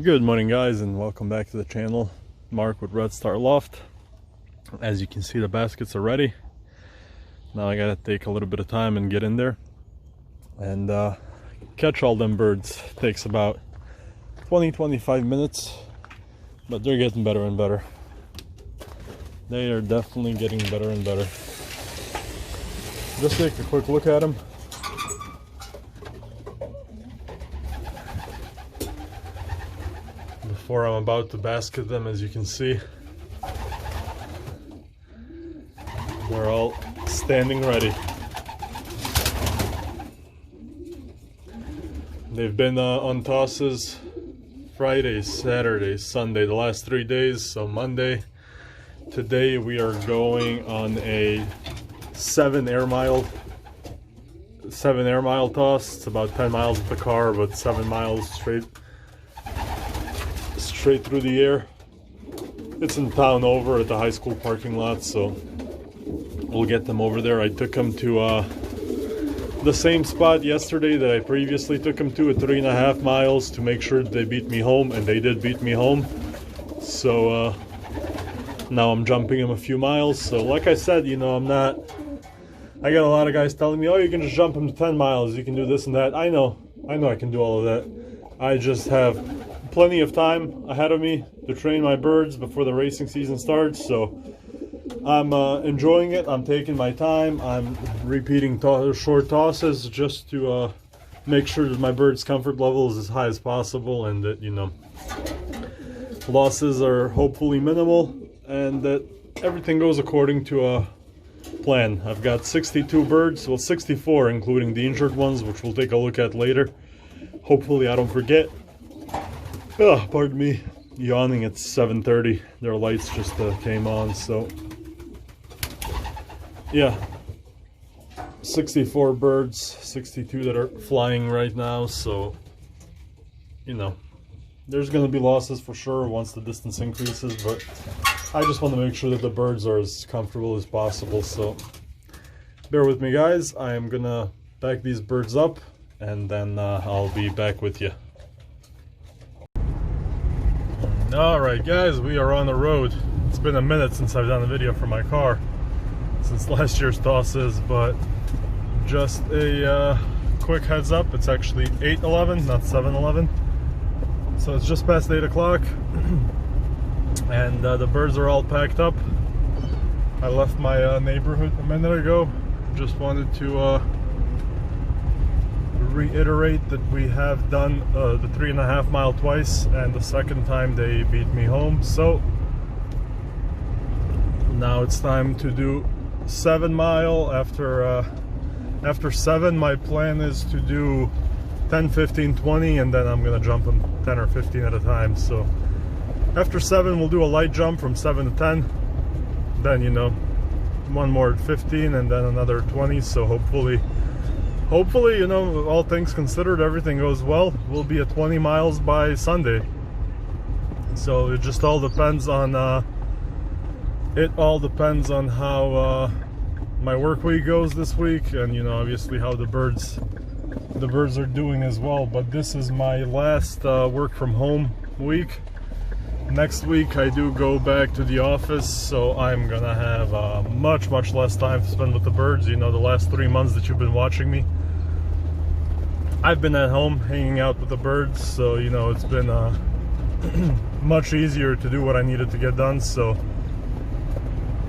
Good morning, guys, and welcome back to the channel. Mark with Red Star Loft. As you can see, the baskets are ready. Now I gotta take a little bit of time and get in there and catch all them birds. Takes about 20-25 minutes, but they're getting better and better. They are definitely getting better and better. Just take a quick look at them. Before I'm about to basket them, as you can see, they're all standing ready. They've been on tosses Friday, Saturday, Sunday, the last 3 days, so Monday. Today we are going on a 7 air mile toss. It's about 10 miles with the car, but 7 miles straight through the air. It's in town over at the high school parking lot, so we'll get them over there. I took them to the same spot yesterday that I previously took them to at 3.5 miles to make sure they beat me home, and they did beat me home. So now I'm jumping them a few miles. So like I said, you know, I got a lot of guys telling me, oh, you can just jump them to 10 miles, you can do this and that. I know I can do all of that. I just have plenty of time ahead of me to train my birds before the racing season starts, so I'm enjoying it. I'm taking my time. I'm repeating short tosses just to make sure that my bird's comfort level is as high as possible, and that, you know, losses are hopefully minimal, and that everything goes according to a plan. I've got 62 birds, well 64 including the injured ones, which we'll take a look at later. Hopefully I don't forget. Oh, pardon me, yawning. It's 7:30. Their lights just came on, so yeah, 64 birds, 62 that are flying right now. So, you know, there's going to be losses for sure once the distance increases, but I just want to make sure that the birds are as comfortable as possible. So bear with me, guys. I am gonna pack these birds up, and then I'll be back with you. Alright guys, we are on the road. It's been a minute since I've done a video for my car, since last year's tosses, but just a quick heads up, it's actually 8:11, not 7:11. So it's just past 8 o'clock, and the birds are all packed up. I left my neighborhood a minute ago. Just wanted to reiterate that we have done the 3.5 mile twice, and the second time they beat me home. So now it's time to do 7 mile. After 7, my plan is to do 10, 15, 20, and then I'm gonna jump them 10 or 15 at a time. So after 7 we'll do a light jump from 7 to 10, then, you know, one more at 15, and then another 20. So hopefully, you know, all things considered, everything goes well, we'll be at 20 miles by Sunday. So it just all depends on how my work week goes this week, and, you know, obviously how the birds are doing as well. But this is my last work from home week. Next week I do go back to the office, so I'm gonna have much less time to spend with the birds. You know, the last 3 months that you've been watching me, I've been at home hanging out with the birds, so, you know, it's been much easier to do what I needed to get done. So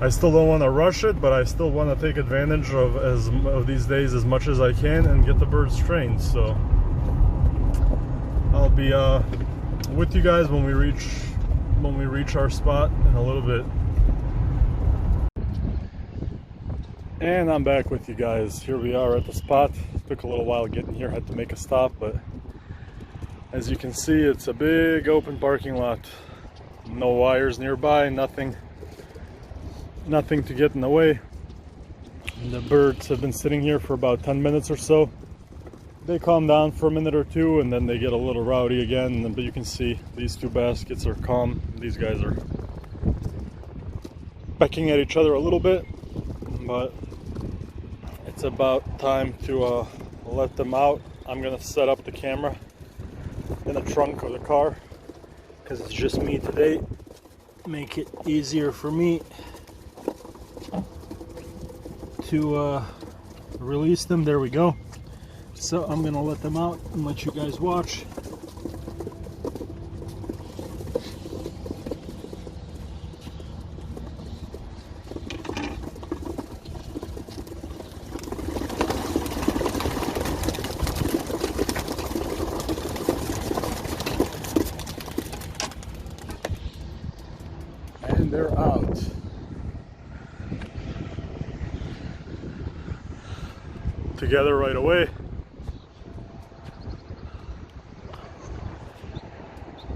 I still don't want to rush it, but I still want to take advantage of these days as much as I can and get the birds trained. So I'll be with you guys when we reach our spot in a little bit. And I'm back with you guys. Here we are at the spot. Took a little while getting here, had to make a stop, but as you can see, it's a big open parking lot. No wires nearby, nothing to get in the way. The birds have been sitting here for about 10 minutes or so. They calm down for a minute or two, and then they get a little rowdy again. But you can see these 2 baskets are calm. These guys are pecking at each other a little bit, but it's about time to let them out. I'm gonna set up the camera in the trunk of the car because it's just me today. Make it easier for me to release them. There we go. So I'm gonna let them out and let you guys watch. And they're out. Together right away.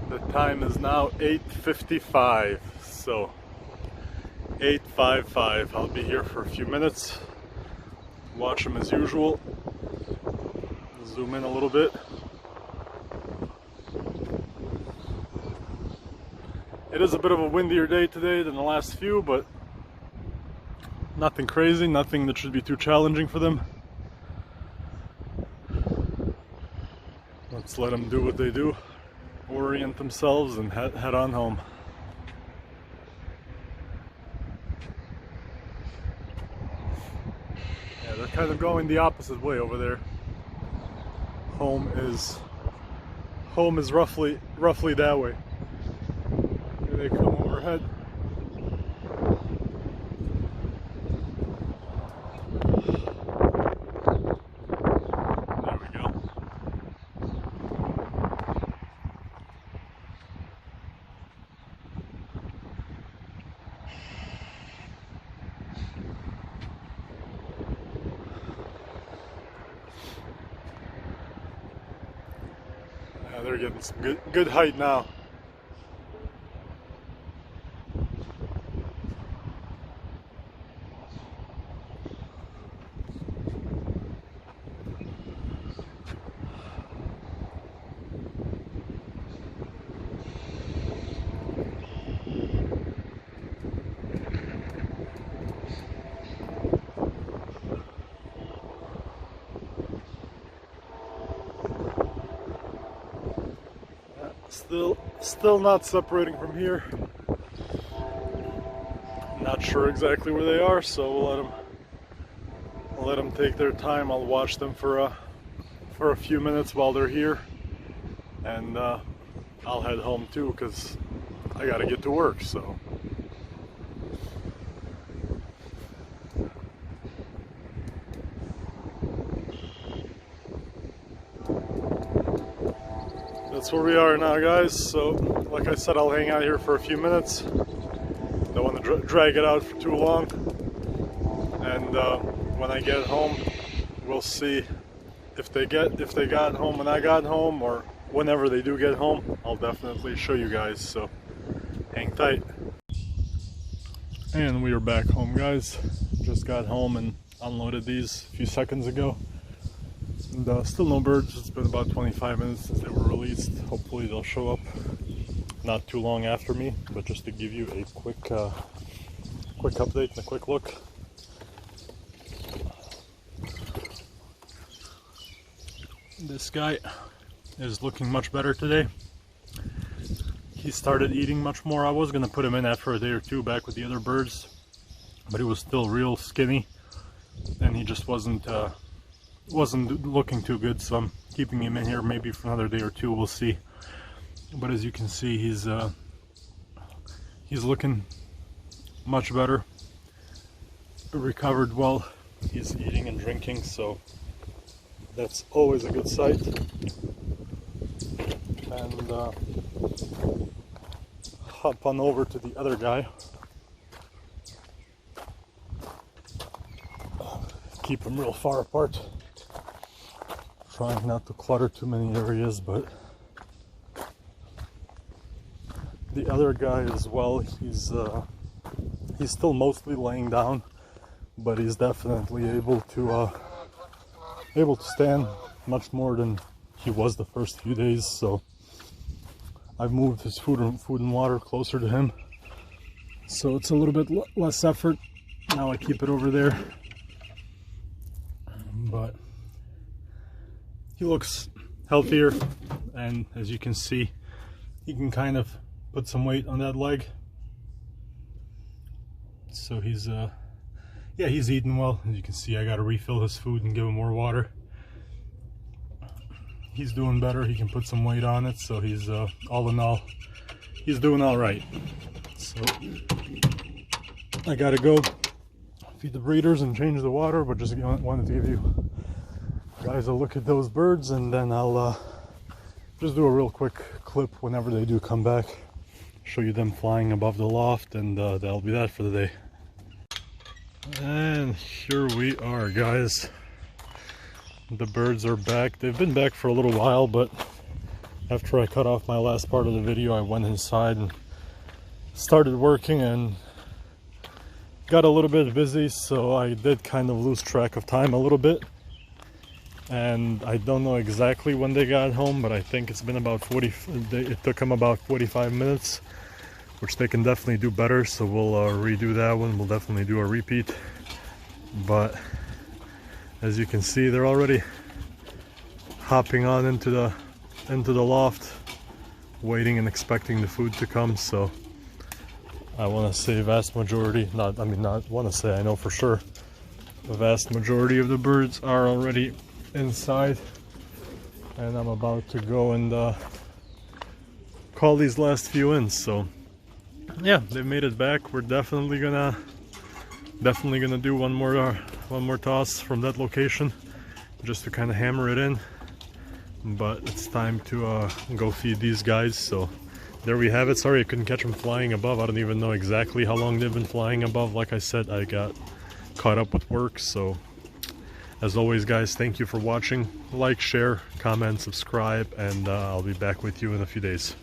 The time is now 8:55, so 8:55. I'll be here for a few minutes. Watch them as usual. Zoom in a little bit. It is a bit of a windier day today than the last few, but nothing crazy, nothing that should be too challenging for them. Let's let them do what they do, orient themselves, and head on home. Yeah, they're kind of going the opposite way over there. Home is roughly that way. Here they come overhead. They're getting some good height now. Still not separating from here. Not sure exactly where they are, so we'll let them take their time. I'll watch them for a few minutes while they're here, and I'll head home too because I gotta get to work. So. That's where we are now, guys. So, like I said, I'll hang out here for a few minutes. Don't want to drag it out for too long. And when I get home, we'll see if they got home when I got home, or whenever they do get home. I'll definitely show you guys. So, hang tight. And we are back home, guys. Just got home and unloaded these a few seconds ago. And still no birds. It's been about 25 minutes since they were released. Hopefully they'll show up not too long after me, but just to give you a quick update and a quick look. This guy is looking much better today. He started eating much more. I was going to put him in after a day or two back with the other birds, but he was still real skinny, and he just wasn't looking too good, so I'm keeping him in here maybe for another day or two. We'll see. But as you can see, he's looking much better, recovered well. He's eating and drinking, so that's always a good sight. And hop on over to the other guy. Keep them real far apart. Trying not to clutter too many areas, but the other guy as well, he's still mostly laying down, but he's definitely able to stand much more than he was the first few days. So I've moved his food and water closer to him, so it's a little bit less effort. Now I keep it over there, but he looks healthier, and as you can see, he can kind of put some weight on that leg. So he's yeah, he's eating well. As you can see, I got to refill his food and give him more water. He's doing better. He can put some weight on it, so he's all in all, he's doing all right. So I gotta go feed the breeders and change the water, but just wanted to give you guys a look at those birds, and then I'll just do a real quick clip whenever they do come back, show you them flying above the loft, and that'll be that for the day. And here we are, guys. The birds are back. They've been back for a little while, but after I cut off my last part of the video, I went inside and started working and got a little bit busy, so I did kind of lose track of time a little bit. And I don't know exactly when they got home, but I think it's been about it took them about 45 minutes, which they can definitely do better, so we'll redo that one. We'll definitely do a repeat. But as you can see, they're already hopping on into the loft, waiting and expecting the food to come. So I want to say vast majority, not want to say, I know for sure, the vast majority of the birds are already inside, and I'm about to go and call these last few in. So yeah, they made it back. We're definitely gonna do one more toss from that location, just to kind of hammer it in. But it's time to go feed these guys. So there we have it. Sorry I couldn't catch them flying above. I don't even know exactly how long they've been flying above. Like I said, I got caught up with work. So as always, guys, thank you for watching. Like, share, comment, subscribe, and I'll be back with you in a few days.